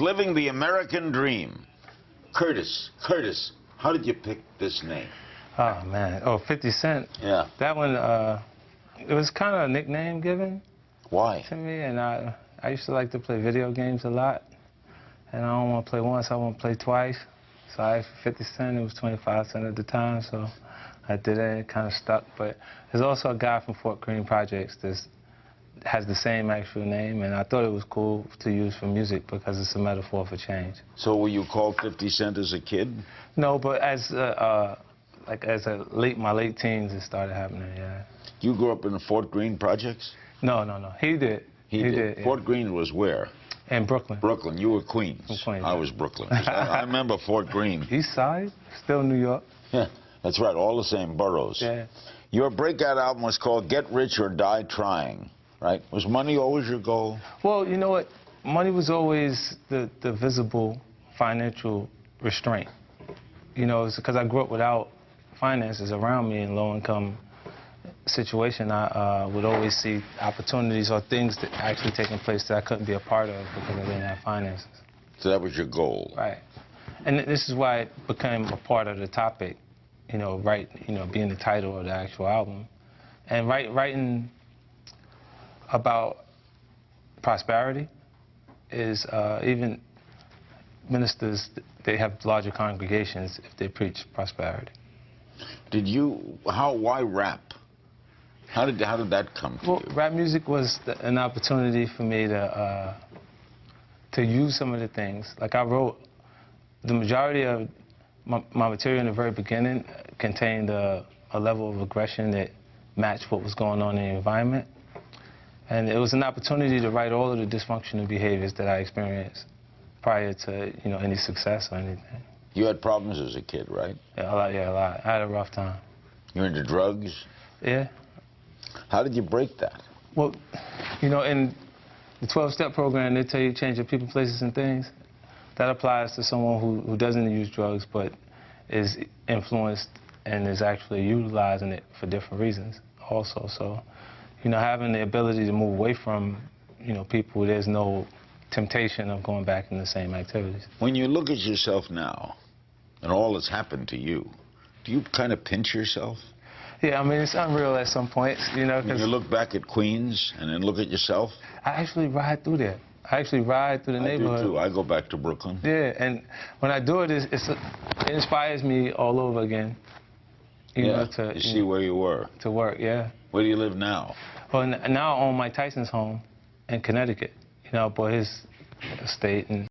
Living the American dream. Curtis, how did you pick this name? Oh, man. Oh, 50 Cent. Yeah. That one, it was kind of a nickname given. Why? To me, and I used to like to play video games a lot. And I don't want to play once, I want to play twice. So I asked for 50 Cent, it was 25 cents at the time, so I did it, it kind of stuck. But there's also a guy from Fort Greene Projects that has the same actual name, and I thought it was cool to use for music because it's a metaphor for change. So were you called 50 Cent as a kid? No, but as my late teens, it started happening, yeah. You grew up in the Fort Greene Projects? No. He did. He did. Yeah. Fort Greene was where? In Brooklyn. Brooklyn. You were Queens. From Queens. I was Brooklyn. I remember Fort Greene. East Side, still New York. Yeah, that's right. All the same boroughs. Yeah. Your breakout album was called Get Rich or Die Trying, right? Was money always your goal? Well, you know what? Money was always the visible financial restraint. You know, it's because I grew up without finances around me in low-income situation. I would always see opportunities or things that actually taking place that I couldn't be a part of because I didn't have finances. So that was your goal? Right. And this is why it became a part of the topic, you know, being the title of the actual album. And writing about prosperity is, even ministers, they have larger congregations if they preach prosperity. Why rap? How did that come to you? Rap music was an opportunity for me to use some of the things. Like I wrote, the majority of my material in the very beginning contained a level of aggression that matched what was going on in the environment. And it was an opportunity to write all of the dysfunctional behaviors that I experienced prior to, you know, any success or anything. You had problems as a kid, right? Yeah, a lot. I had a rough time. You're into drugs? Yeah. How did you break that? Well, you know, in the 12-step program, they tell you to change your people, places, and things. That applies to someone who doesn't use drugs but is influenced and is actually utilizing it for different reasons also. So, you know, having the ability to move away from, you know, people, there's no temptation of going back in the same activities. When you look at yourself now and all that's happened to you, do you kind of pinch yourself? Yeah, I mean, it's unreal at some points, you know. When you look back at Queens and then look at yourself? I actually ride through there. I actually ride through the neighborhood. I do too. I go back to Brooklyn. Yeah, and when I do it, it inspires me all over again. You know, you see where you were. To work, yeah. Where do you live now? Well, now I own Mike Tyson's home in Connecticut. You know, I bought his estate and